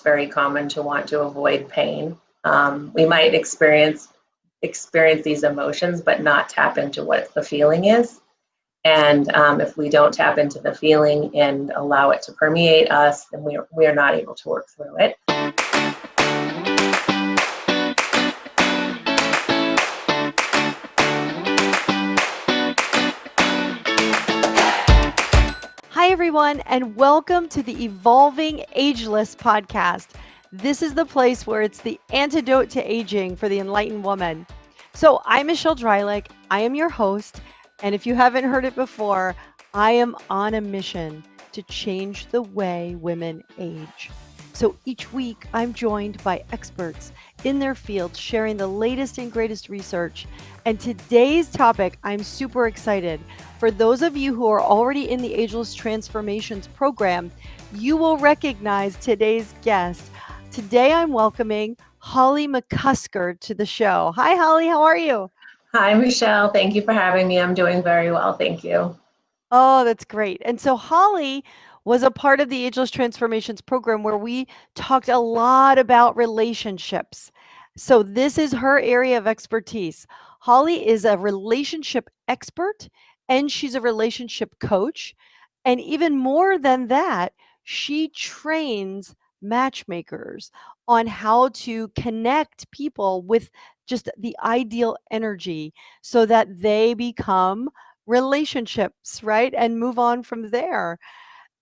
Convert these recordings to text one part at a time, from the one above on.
it's very common to want to avoid pain. We might experience these emotions, but not tap into what the feeling is. And if we don't tap into the feeling and allow it to permeate us, then we are not able to work through it. Hi, everyone, and welcome to the Evolving Ageless podcast. This is the place where it's the antidote to aging for the enlightened woman. So I'm Michelle Dreilich. I am your host. And if you haven't heard it before, I am on a mission to change the way women age. So each week I'm joined by experts in their field sharing the latest and greatest research. And today's topic, I'm super excited. For those of you who are already in the Ageless Transformations program, you will recognize today's guest. Today I'm welcoming Holly McCusker to the show. Hi, Holly. How are you? Hi, Michelle. Thank you for having me. I'm doing very well. Thank you. Oh, that's great. And so Holly was a part of the Ageless Transformations program where we talked a lot about relationships. So this is her area of expertise. Holly is a relationship expert and she's a relationship coach. And even more than that, she trains matchmakers on how to connect people with just the ideal energy so that they become relationships, right? And move on from there.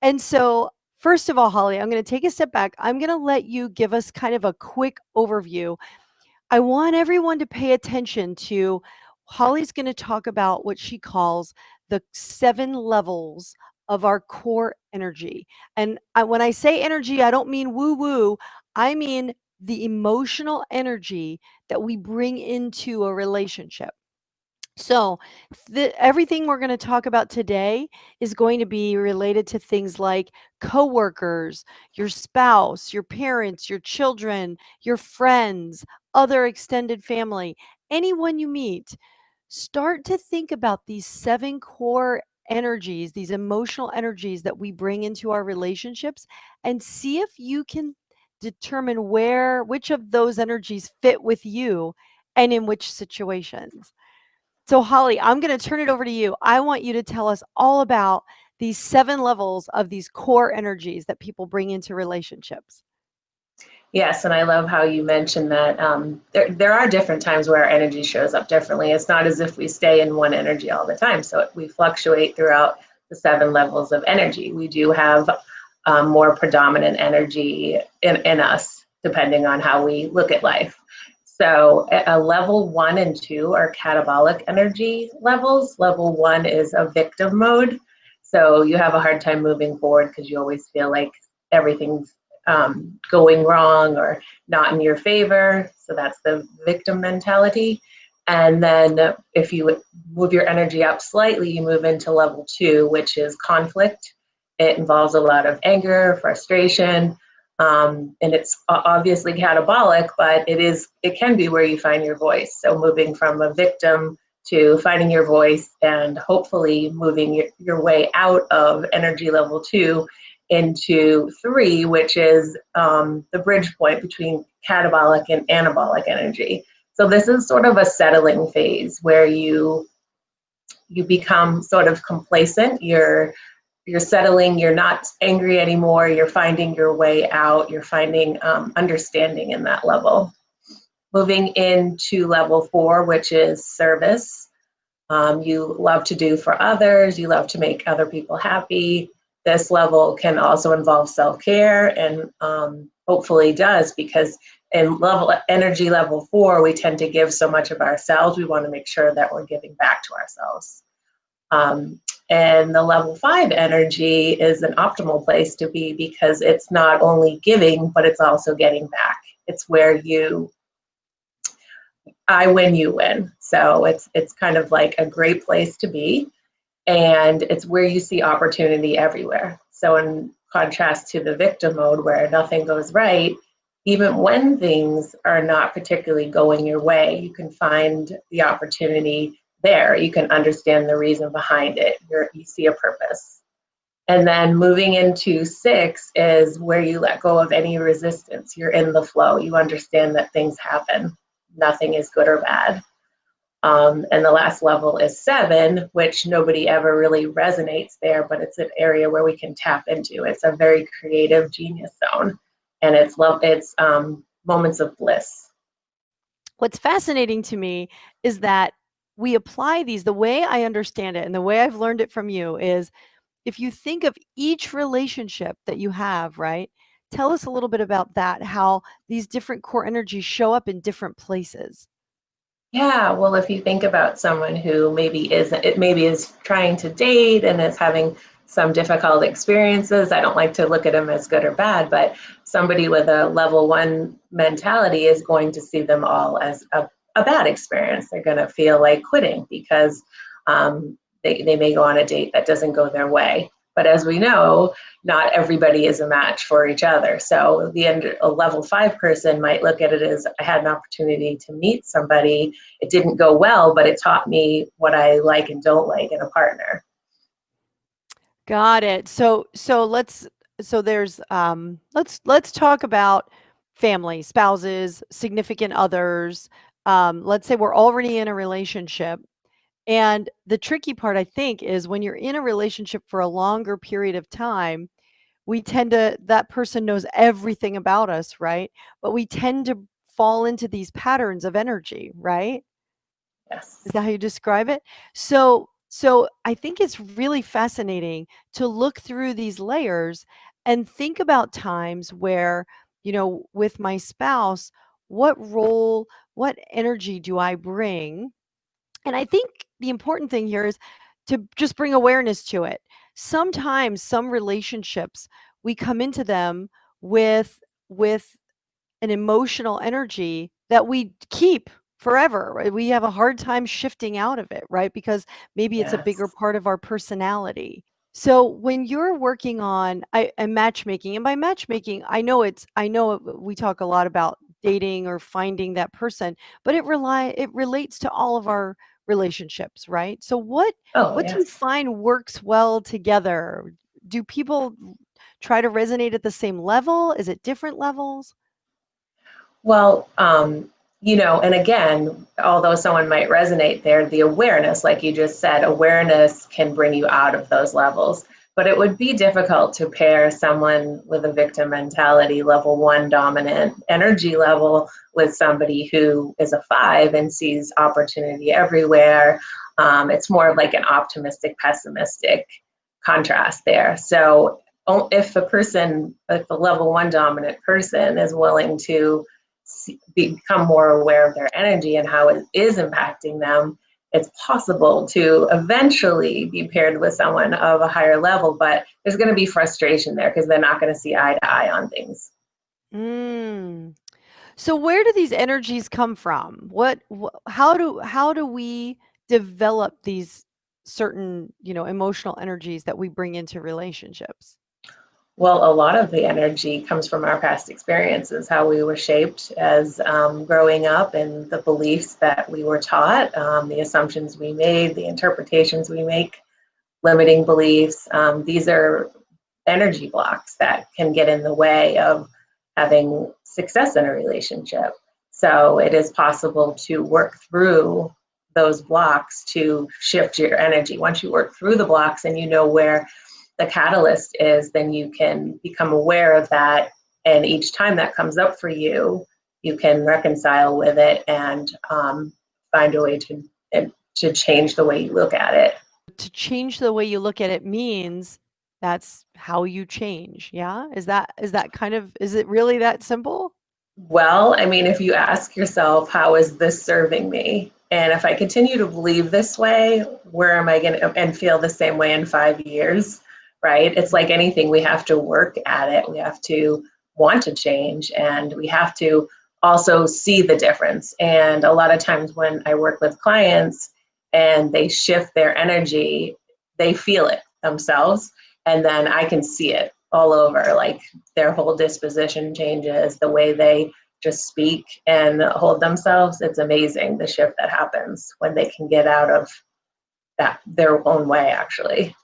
And so, first of all, Holly, I'm going to take a step back. I'm going to let you give us kind of a quick overview. I want everyone to pay attention to Holly's going to talk about what she calls the 7 levels of our core energy. And when I say energy, I don't mean woo woo. I mean the emotional energy that we bring into a relationship. So, everything we're going to talk about today is going to be related to things like coworkers, your spouse, your parents, your children, your friends, other extended family, anyone you meet. Start to think about these 7 core energies, these emotional energies that we bring into our relationships, and see if you can determine which of those energies fit with you and in which situations. So, Holly, I'm going to turn it over to you. I want you to tell us all about these 7 levels of these core energies that people bring into relationships. Yes, and I love how you mentioned that there are different times where our energy shows up differently. It's not as if we stay in one energy all the time. So we fluctuate throughout the 7 levels of energy. We do have more predominant energy in us, depending on how we look at life. So level 1 and 2 are catabolic energy levels. Level 1 is a victim mode. So you have a hard time moving forward because you always feel like everything's going wrong or not in your favor. So that's the victim mentality. And then if you move your energy up slightly, you move into level 2, which is conflict. It involves a lot of anger, frustration, and it's obviously catabolic, but it can be where you find your voice. So moving from a victim to finding your voice and hopefully moving your way out of energy level 2 into 3, which is the bridge point between catabolic and anabolic energy. So this is sort of a settling phase where you become sort of complacent. You're settling, you're not angry anymore, you're finding your way out, you're finding understanding in that level. Moving into level 4, which is service. You love to do for others, you love to make other people happy. This level can also involve self-care and hopefully does, because in energy level 4, we tend to give so much of ourselves, we want to make sure that we're giving back to ourselves. And the level 5 energy is an optimal place to be because it's not only giving, but it's also getting back. It's where I win, you win. So it's kind of like a great place to be. And it's where you see opportunity everywhere. So in contrast to the victim mode where nothing goes right, even when things are not particularly going your way, you can find the opportunity there. You can understand the reason behind it. You see a purpose. And then moving into 6 is where you let go of any resistance. You're in the flow. You understand that things happen. Nothing is good or bad. And the last level is 7, which nobody ever really resonates there, but it's an area where we can tap into. It's a very creative genius zone, and it's moments of bliss. What's fascinating to me is that we apply these, the way I understand it and the way I've learned it from you is if you think of each relationship that you have, right? Tell us a little bit about that, how these different core energies show up in different places. Yeah, well, if you think about someone who maybe is trying to date and is having some difficult experiences, I don't like to look at them as good or bad, but somebody with a level 1 mentality is going to see them all as a bad experience. They're going to feel like quitting because they may go on a date that doesn't go their way. But as we know, not everybody is a match for each other. So a level 5 person might look at it as I had an opportunity to meet somebody. It didn't go well, but it taught me what I like and don't like in a partner. Got it. Let's talk about family, spouses, significant others. Let's say we're already in a relationship. And the tricky part, I think, is when you're in a relationship for a longer period of time, that person knows everything about us, right? But we tend to fall into these patterns of energy, right? Is Yes. that how you describe it? So I think it's really fascinating to look through these layers and think about times where, with my spouse, what role, what energy do I bring? And I think the important thing here is to just bring awareness to it. Sometimes some relationships, we come into them with an emotional energy that we keep forever, right? We have a hard time shifting out of it, right? Because maybe it's a bigger Yes. part of our personality. So when you're working on matchmaking, and by matchmaking, I know we talk a lot about dating or finding that person, but it relates to all of our relationships, right? So Oh, what do you yes. find works well together? Do people try to resonate at the same level? Is it different levels? Well, and again, although someone might resonate there, the awareness, like you just said, awareness can bring you out of those levels. But it would be difficult to pair someone with a victim mentality, level 1 dominant energy level, with somebody who is a 5 and sees opportunity everywhere. It's more of like an optimistic, pessimistic contrast there. So if the level 1 dominant person is willing to become more aware of their energy and how it is impacting them, it's possible to eventually be paired with someone of a higher level, but there's going to be frustration there because they're not going to see eye to eye on things. Mm. So where do these energies come from? How do we develop these certain, emotional energies that we bring into relationships? Well, a lot of the energy comes from our past experiences, how we were shaped as growing up, and the beliefs that we were taught, the assumptions we made, the interpretations we make, limiting beliefs. These are energy blocks that can get in the way of having success in a relationship. So it is possible to work through those blocks to shift your energy. Once you work through the blocks and you know where the catalyst is, then you can become aware of that. And each time that comes up for you, you can reconcile with it and find a way to change the way you look at it. To change the way you look at it means that's how you change. Yeah? Is it really that simple? Well, I mean, if you ask yourself, how is this serving me? And if I continue to believe this way, where am I going to and feel the same way in 5 years? Right? It's like anything, we have to work at it. We have to want to change and we have to also see the difference. And a lot of times when I work with clients and they shift their energy, they feel it themselves. And then I can see it all over, like their whole disposition changes, the way they just speak and hold themselves. It's amazing the shift that happens when they can get out of that their own way, actually.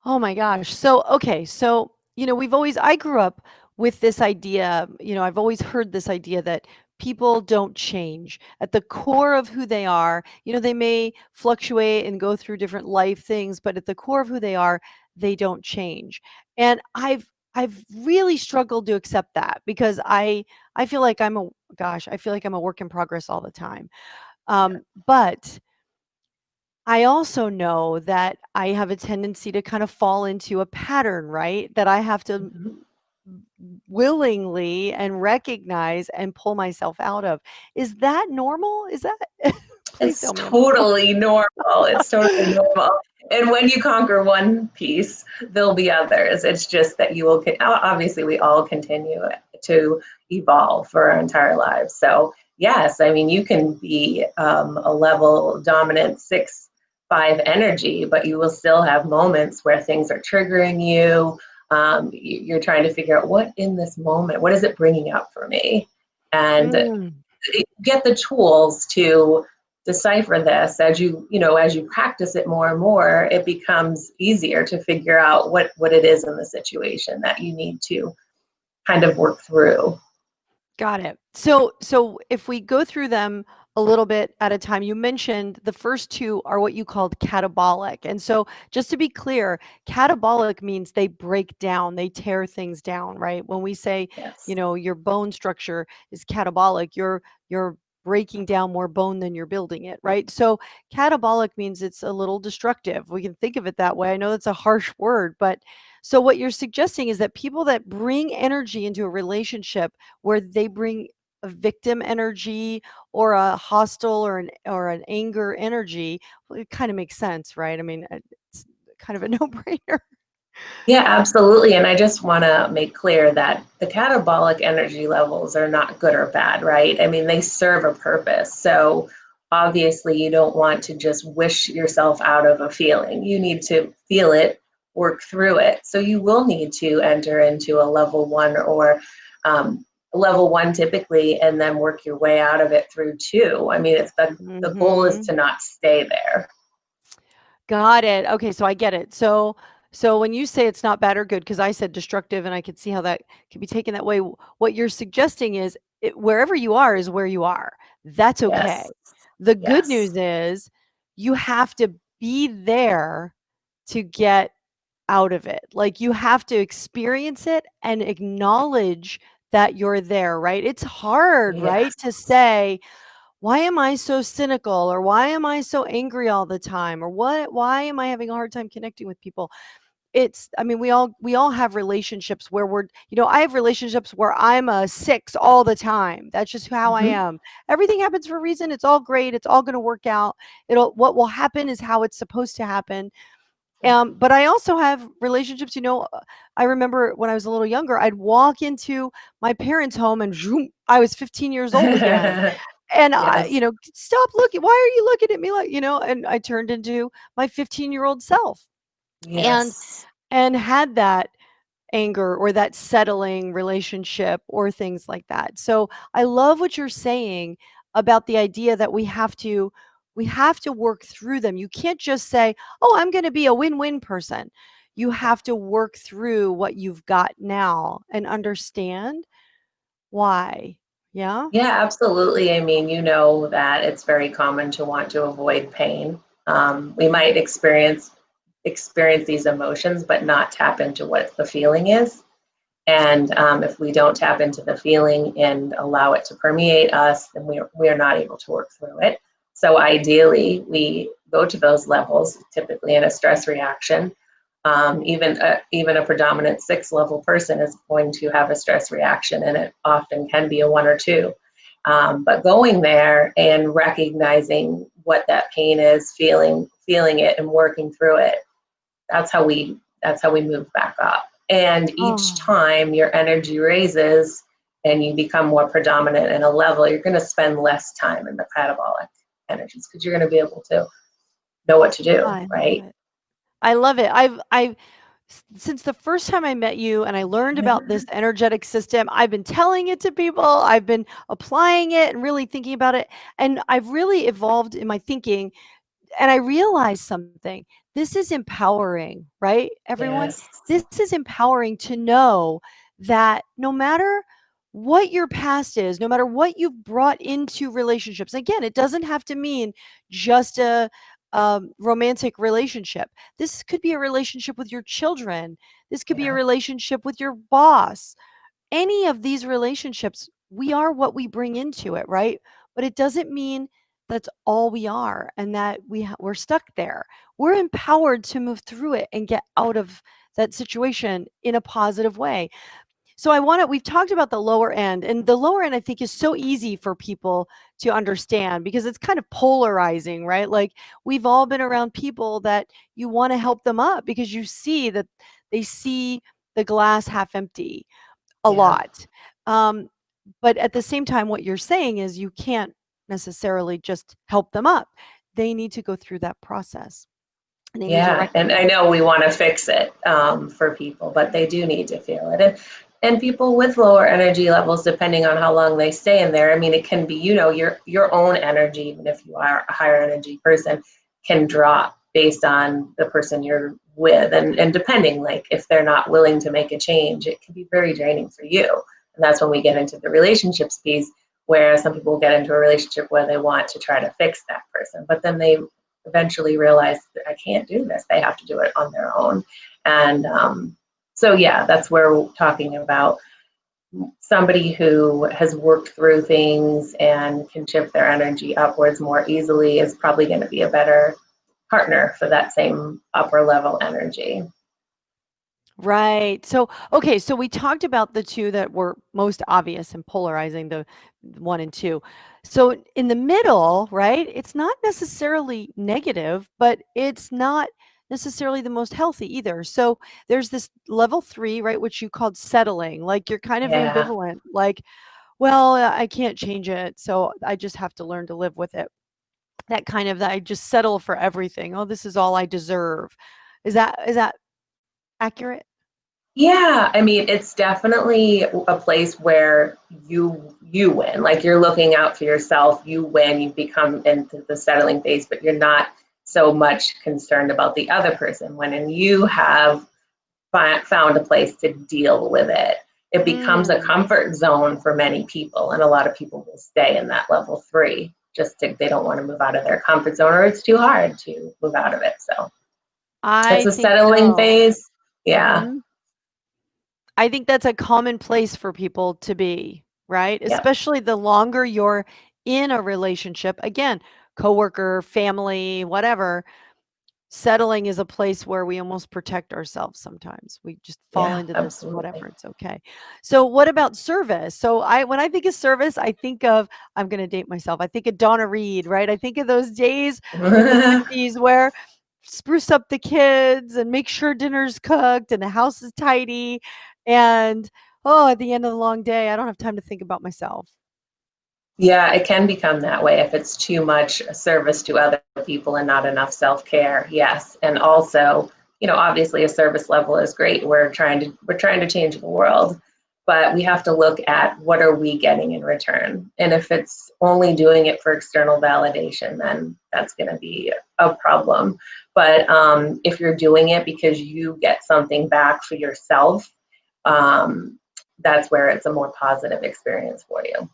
Oh my gosh. So, okay. So, I grew up with this idea, I've always heard this idea that people don't change at the core of who they are. They may fluctuate and go through different life things, but at the core of who they are, they don't change. And I've really struggled to accept that because I feel like I feel like I'm a work in progress all the time. Yeah. But I also know that I have a tendency to kind of fall into a pattern, right? That I have to Mhm. willingly and recognize and pull myself out of. Is that normal? Is that please It's tell me I'm normal. totally normal. It's totally normal. And when you conquer one piece, there'll be others. It's just that you will, obviously, we all continue to evolve for our entire lives. So, yes, I mean, you can be a level dominant 6, 5 energy, but you will still have moments where things are triggering you. You're trying to figure out what in this moment, what is it bringing up for me? And Mm. get the tools to decipher this as you practice it more and more. It becomes easier to figure out what it is in the situation that you need to kind of work through. Got it. So if we go through them a little bit at a time, you mentioned the first two are what you called catabolic. And so just to be clear, catabolic means they break down, they tear things down, right? When we say, Yes. your bone structure is catabolic, you're breaking down more bone than you're building it, right? So catabolic means it's a little destructive. We can think of it that way. I know that's a harsh word, but so what you're suggesting is that people that bring energy into a relationship where they bring a victim energy or a hostile or an anger energy, well, it kind of makes sense, right? I mean, it's kind of a no-brainer. Yeah, absolutely. And I just want to make clear that the catabolic energy levels are not good or bad, right? I mean, they serve a purpose. So obviously, you don't want to just wish yourself out of a feeling. You need to feel it, work through it. So you will need to enter into a level one or level one typically, and then work your way out of it through two. I mean, the goal is to Mhm. not stay there. Got it. Okay, so I get it. So when you say it's not bad or good, because I said destructive and I could see how that could be taken that way, what you're suggesting is wherever you are is where you are. That's Yes. okay. The good Yes. news is you have to be there to get out of it. Like you have to experience it and acknowledge that you're there, right? It's hard, right, to Yes. say, why am I so cynical or why am I so angry all the time or why am I having a hard time connecting with people? I mean, we all have relationships where I have relationships where I'm a 6 all the time. That's just how I Mhm. am. Everything happens for a reason. It's all great. It's all going to work out. What will happen is how it's supposed to happen. But I also have relationships, I remember when I was a little younger, I'd walk into my parents' home and zoom, I was 15 years old again. And Yes. stop looking. Why are you looking at me like, and I turned into my 15-year-old self and Yes. had that anger or that settling relationship or things like that. So I love what you're saying about the idea that we have to work through them. You can't just say, "Oh, I'm going to be a win-win person." You have to work through what you've got now and understand why. Yeah? Yeah, absolutely. I mean, you know that it's very common to want to avoid pain. We Yeah. might experience these emotions, but not tap into what the feeling is. And if we don't tap into the feeling and allow it to permeate us, then we are not able to work through it. So ideally, we go to those levels, typically in a stress reaction. Even a predominant 6 level person is going to have a stress reaction, and it often can be a 1 or 2. But going there and recognizing what that pain is, feeling it, and working through it, that's how we move back up. And each Oh, time your energy raises and you become more predominant in a level, you're going to spend less time in the catabolic energies because you're going to be able to know what to do, I love right? it. I love it. Since the first time I met you and I learned about this energetic system, I've been telling it to people. I've been applying it and really thinking about it. And I've really evolved in my thinking and I realized something. This is empowering, right, everyone? Yes. This is empowering to know that no matter what your past is, no matter what you've brought into relationships, again, it doesn't have to mean just a romantic relationship. This could be a relationship with your children. This could be a Yeah. relationship with your boss. Any of these relationships, we are what we bring into it, right? But it doesn't mean that's all we are and that we're stuck there. We're empowered to move through it and get out of that situation in a positive way. So we've talked about the lower end, and the lower end I think is so easy for people to understand because it's kind of polarizing, right? Like we've all been around people that you want to help them up because you see that they see the glass half empty a Yeah. lot. Um, but at the same time, what you're saying is you can't necessarily just help them up. They need to go through that process and they need to Yeah, and I recognize. know we want to fix it for people, but they do need to feel it. And people with lower energy levels, depending on how long they stay in there, I mean, it can be, your own energy, even if you are a higher energy person, can drop based on the person you're with. And depending, like if they're not willing to make a change, it can be very draining for you. And that's when we get into the relationships piece, where some people get into a relationship where they want to try to fix that person, but then they eventually realize that I can't do this. They have to do it on their own. And so, yeah, that's where we're talking about somebody who has worked through things and can shift their energy upwards more easily is probably going to be a better partner for that same upper level energy. Right. So, okay, so we talked about the two that were most obvious and polarizing, the one and two. So, in the middle, right, it's not necessarily negative, but it's not necessarily the most healthy either. So, there's this level three, right, which you called settling. Like you're kind of Yeah. ambivalent, like, well, I can't change it. So, I just have to learn to live with it. That kind of that I just settle for everything. Oh, this is all I deserve. Is that accurate? Yeah, I mean, it's definitely a place where you win. Like you're looking out for yourself, you win, you become into the settling phase, but you're not so much concerned about the other person. When you have found a place to deal with it, it becomes a Mm. comfort zone for many people, and a lot of people will stay in that level three. They don't want to move out of their comfort zone, or it's too hard to move out of it. So it's I a think settling so. phase. Yeah. Mhm. I think that's a common place for people to be, right? Yep. Especially the longer you're in a relationship. Again, coworker, family, whatever. Settling is a place where we almost protect ourselves sometimes. We just fall Yeah, into this absolutely. whatever, it's okay. So what about service? So I when I think of service, I think of I'm going to date myself. I think of Donna Reed, right? I think of those days in the 50s where spruce up the kids and make sure dinner's cooked and the house is tidy and oh, at the end of the long day, I don't have time to think about myself. Yeah, it can become that way if it's too much service to other people and not enough self-care. Yes. And also, obviously a service level is great. We're trying to change the world, but we have to look at what are we getting in return. And if it's only doing it for external validation, then that's going to be a problem. But if you're doing it because you get something back for yourself, um, that's where it's a more positive experience for you.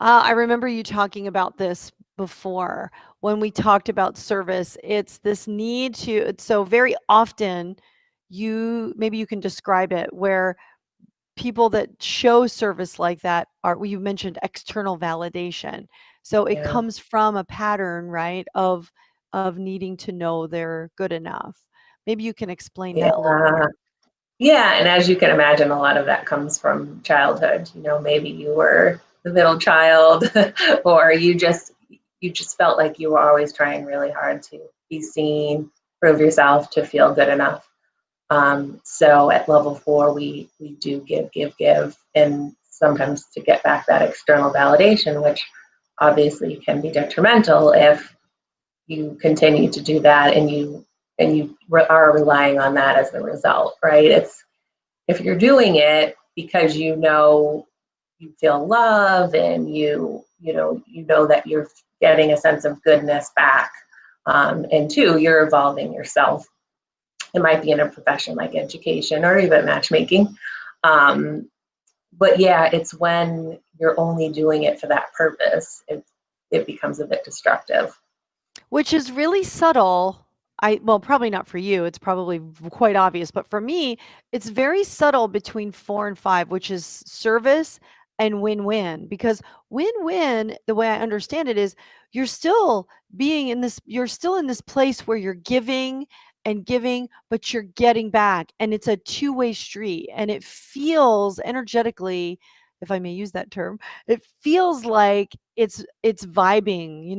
I remember you talking about this before when we talked about service. It's this need to, so very often maybe you can describe it where people that show service like that are, well, you mentioned external validation. So it Yeah. comes from a pattern, right, of needing to know they're good enough. Maybe you can explain Yeah. that a little more. Yeah, and as you can imagine, a lot of that comes from childhood. Maybe you were the middle child, or you just felt like you were always trying really hard to be seen, prove yourself, to feel good enough. So at level four, we do give, and sometimes to get back that external validation, which obviously can be detrimental if you continue to do that and you are relying on that as the result, right? It's if you're doing it because you feel love and you know that you're getting a sense of goodness back, And two, you're evolving yourself. It might be in a profession like education or even matchmaking. Um, but yeah, it's when you're only doing it for that purpose, it becomes a bit destructive. Which is really subtle. Well, probably not for you, it's probably quite obvious, but for me, it's very subtle between 4 and 5, which is service and win-win, because win-win, the way I understand it is you're still in this place where you're giving and giving, but you're getting back, and it's a two-way street, and it feels energetically, if I may use that term, it feels like it's vibing,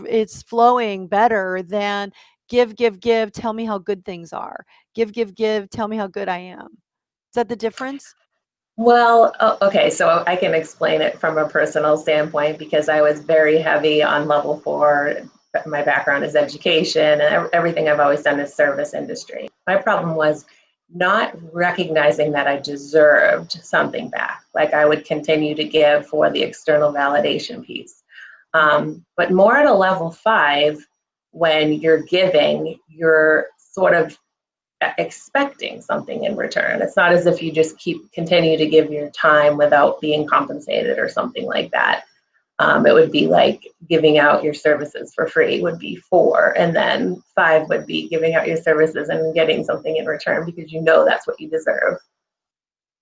it's flowing better than give, give, give, tell me how good things are. Give, give, give, tell me how good I am. Is that the difference? Well, okay, so I can explain it from a personal standpoint because I was very heavy on level 4. My background is education, and everything I've always done is service industry. My problem was not recognizing that I deserved something back. Like I would continue to give for the external validation piece. But more at a level 5, when you're giving, you're sort of expecting something in return. It's not as if you just continue to give your time without being compensated or something like that. It would be like giving out your services for free would be 4, and then 5 would be giving out your services and getting something in return because you know that's what you deserve.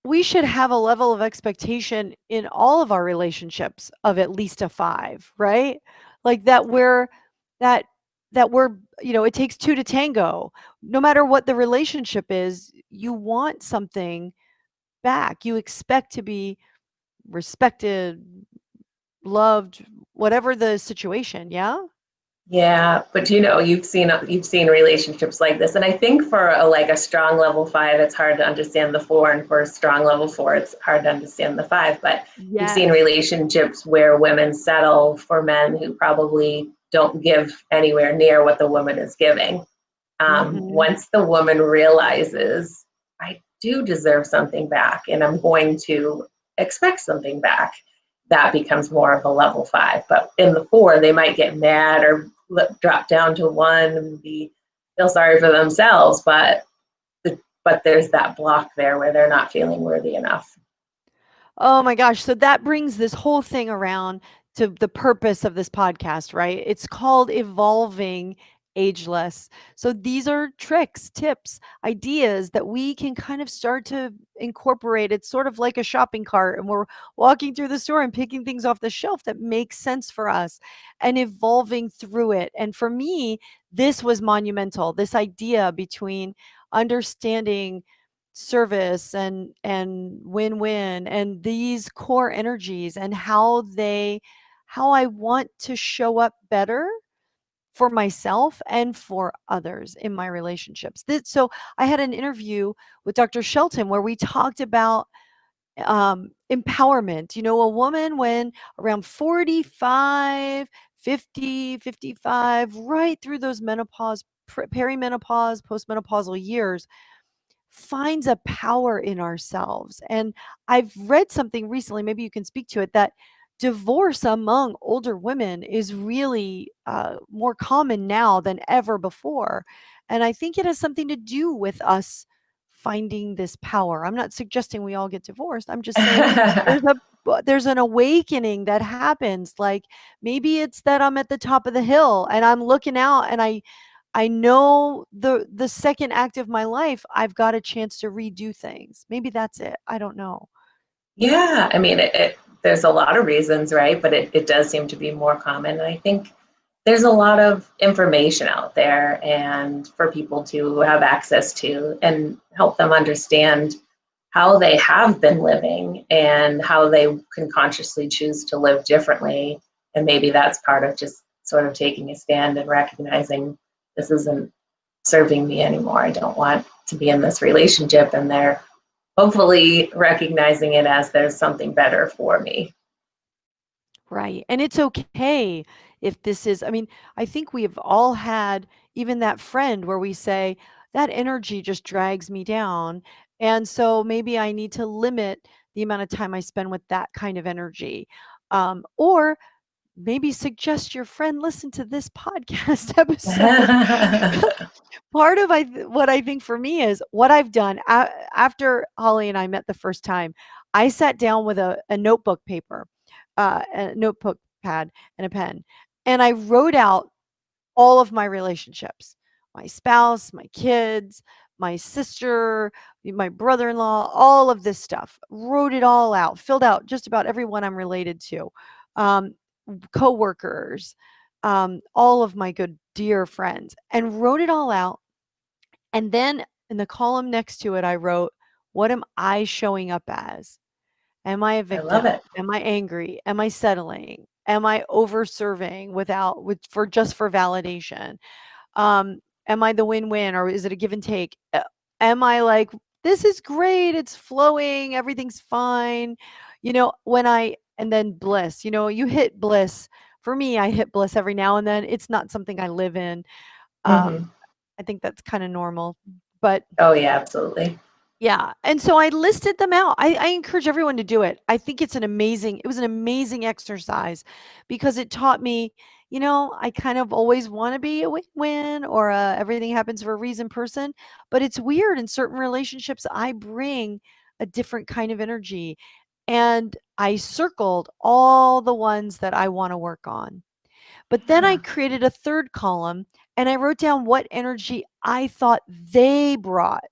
We should have a level of expectation in all of our relationships of at least a 5, right? Like that that we're, it takes 2 to tango. No matter what the relationship is, you want something back. You expect to be respected, loved, whatever the situation, yeah? Yeah, but you've seen relationships like this, and I think for a strong level 5, it's hard to understand the 4, and for a strong level 4, it's hard to understand the 5. But you've seen Yes. relationships where women settle for men who probably don't give anywhere near what the woman is giving. Mhm. Once the woman realizes I do deserve something back, and I'm going to expect something back, that becomes more of a level 5. But in the 4, they might get mad or drop down to 1 and feel sorry for themselves, but there's that block there where they're not feeling worthy enough. Oh my gosh. So that brings this whole thing around to the purpose of this podcast, right? It's called Evolving Ageless. So these are tricks, tips, ideas that we can kind of start to incorporate. It's sort of like a shopping cart, and we're walking through the store and picking things off the shelf that make sense for us and evolving through it. And for me, this was monumental. This idea between understanding service and win-win and these core energies and how I want to show up better for myself and for others in my relationships. So I had an interview with Dr. Shelton where we talked about empowerment. A woman when around 45, 50, 55, right through those menopause, perimenopause, postmenopausal years, finds a power in ourselves. And I've read something recently, maybe you can speak to it, that divorce among older women is really more common now than ever before. And I think it has something to do with us finding this power. I'm not suggesting we all get divorced. I'm just saying there's a there's an awakening that happens. Like maybe it's that I'm at the top of the hill and I'm looking out and I know the second act of my life, I've got a chance to redo things. Maybe that's it. I don't know. Yeah, I mean, there's a lot of reasons, right? But it does seem to be more common. And I think there's a lot of information out there and for people to have access to and help them understand how they have been living and how they can consciously choose to live differently. And maybe that's part of just sort of taking a stand and recognizing this isn't serving me anymore. I don't want to be in this relationship, and they're hopefully recognizing it as there's something better for me. Right. And it's okay if this is, I mean, I think we have all had even that friend where we say, that energy just drags me down. And so maybe I need to limit the amount of time I spend with that kind of energy. Or maybe suggest your friend listen to this podcast episode. Part of what I think for me is what I've done after Holly and I met the first time. I sat down with a notebook paper, a notebook pad, and a pen, and I wrote out all of my relationships, my spouse, my kids, my sister, my brother-in-law, all of this stuff. Wrote it all out, filled out just about everyone I'm related to, um, coworkers, all of my good dear friends, and wrote it all out. And then in the column next to it, I wrote, what am I showing up as? Am I a I love victim? it. Am I angry? Am I settling? Am I over serving for validation? Um, am I the win-win, or is it a give and take? Am I like, this is great, it's flowing, everything's fine? And then bliss, you hit bliss. For me, I hit bliss every now and then. It's not something I live in. Um, Hmm. I think that's kind of normal. But Oh yeah, absolutely. yeah, and so I listed them out. I encourage everyone to do it. I think it was an amazing exercise because it taught me, I kind of always want to be a win-win or a everything happens for a reason person, but it's weird in certain relationships I bring a different kind of energy. And I circled all the ones that I want to work on. But then I Yeah. created a third column and I wrote down what energy I thought they brought.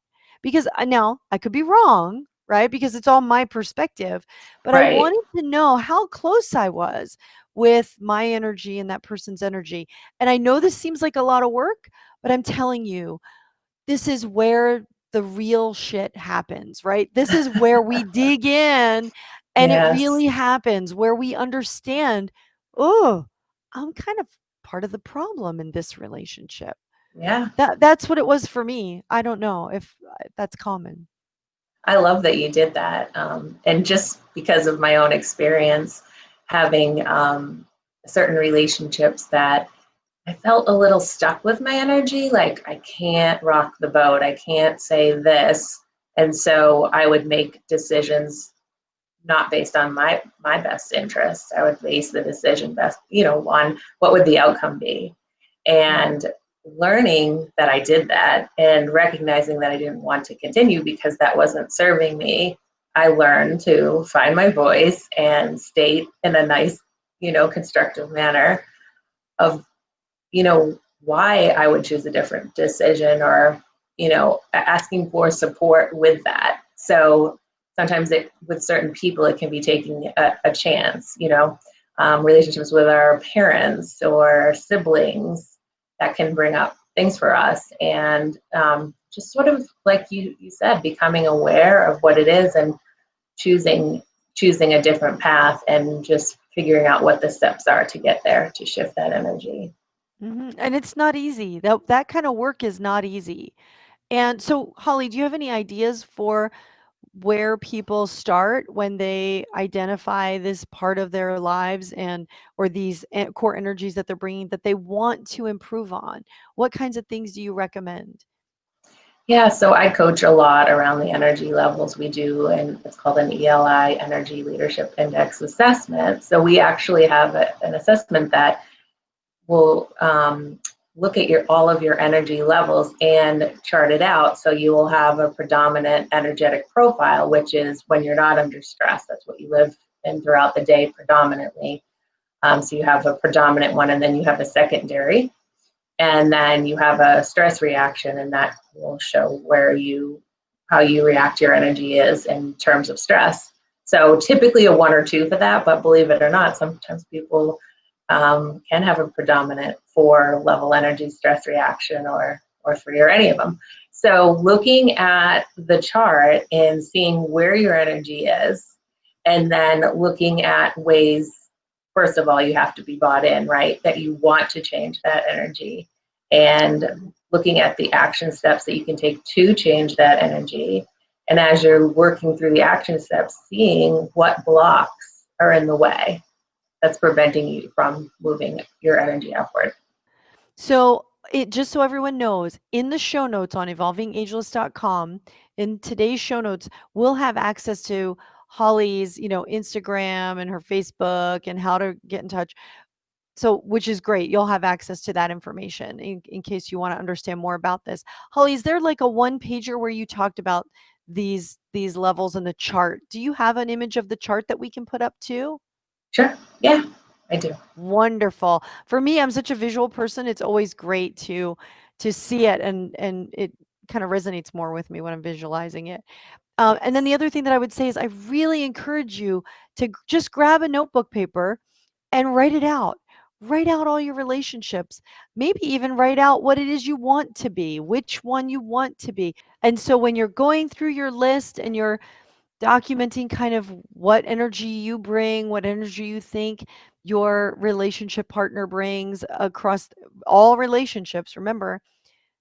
Because now I could be wrong, right? Because it's all my perspective. But I Right. wanted to know how close I was with my energy and that person's energy. And I know this seems like a lot of work, but I'm telling you, this is where the real shit happens, right? This is where we dig in and it Yes. really happens, where we understand, oh, I'm kind of part of the problem in this relationship. Yeah. That's what it was for me. I don't know if that's common. I love that you did that. And just because of my own experience, having certain relationships that I felt a little stuck with my energy, like I can't rock the boat, I can't say this. And so I would make decisions not based on my best interests. I would base the decision best, on what would the outcome be. Mhm. And learning that I did that and recognizing that I didn't want to continue because that wasn't serving me, I learned to find my voice and state in a nice, constructive manner of, why I would choose a different decision or, asking for support with that. So sometimes with certain people, it can be taking a chance, relationships with our parents or siblings that can bring up things for us. And just sort of like you said, becoming aware of what it is and choosing choosing a different path and just figuring out what the steps are to get there to shift that energy. And it's not easy. That kind of work is not easy. And so, Holly, do you have any ideas for where people start when they identify this part of their lives or these core energies that they're bringing that they want to improve on? What kinds of things do you recommend? Yeah, so I coach a lot around the energy levels we do, and it's called an ELI, Energy Leadership Index Assessment. So we actually have an assessment that will look at all of your energy levels and chart it out. So you will have a predominant energetic profile, which is when you're not under stress. That's what you live in throughout the day predominantly. So you have a predominant one, and then you have a secondary, and then you have a stress reaction, and that will show how you react your energy is in terms of stress. So typically a 1 or 2 for that, but believe it or not, sometimes people can have a predominant 4 level energy stress reaction or 3 or any of them. So looking at the chart and seeing where your energy is, and then looking at ways, first of all, you have to be bought in, right? That you want to change that energy, and looking at the action steps that you can take to change that energy. And as you're working through the action steps, seeing what blocks are in the way that's preventing you from moving your energy upward. So, just so everyone knows, in the show notes on evolvingageless.com, in today's show notes, we'll have access to Holly's, Instagram and her Facebook and how to get in touch. So, which is great. You'll have access to that information in case you want to understand more about this. Holly, is there like a one pager where you talked about these levels in the chart? Do you have an image of the chart that we can put up too? Sure. Yeah, I do. Wonderful. For me, I'm such a visual person. It's always great to see it, and it kind of resonates more with me when I'm visualizing it. And then the other thing that I would say is I really encourage you to just grab a notebook paper and write it out. Write out all your relationships. Maybe even write out what it is you want to be, which one you want to be. And so when you're going through your list and you're documenting kind of what energy you bring, what energy you think your relationship partner brings across all relationships, remember,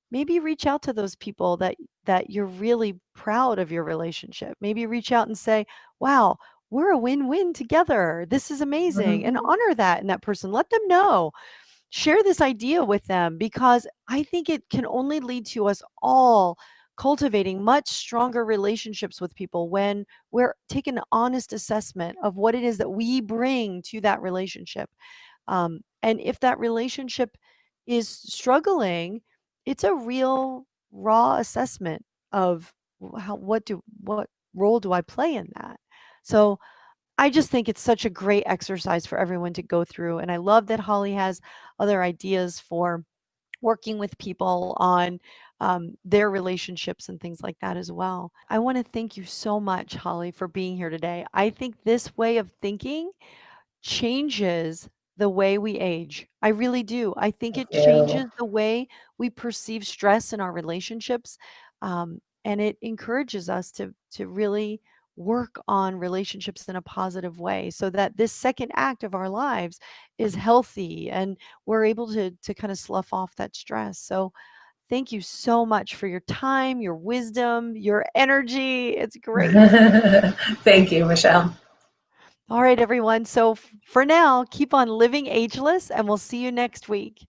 maybe reach out to those people that you're really proud of your relationship. Maybe reach out and say, "Wow, we're a win-win together. This is amazing." Mhm. And honor that in that person. Let them know. Share this idea with them because I think it can only lead to us all cultivating much stronger relationships with people when we're taking an honest assessment of what it is that we bring to that relationship. And if that relationship is struggling, it's a real raw assessment of what role do I play in that? So I just think it's such a great exercise for everyone to go through. And I love that Holly has other ideas for working with people on their relationships and things like that as well. I want to thank you so much, Holly, for being here today. I think this way of thinking changes the way we age. I really do. I think Thank it you. changes the way we perceive stress in our relationships, and it encourages us to really work on relationships in a positive way so that this second act of our lives is healthy and we're able to kind of slough off that stress. So thank you so much for your time, your wisdom, your energy. It's great. Thank you, Michelle. All right, everyone. So for now, keep on living ageless, and we'll see you next week.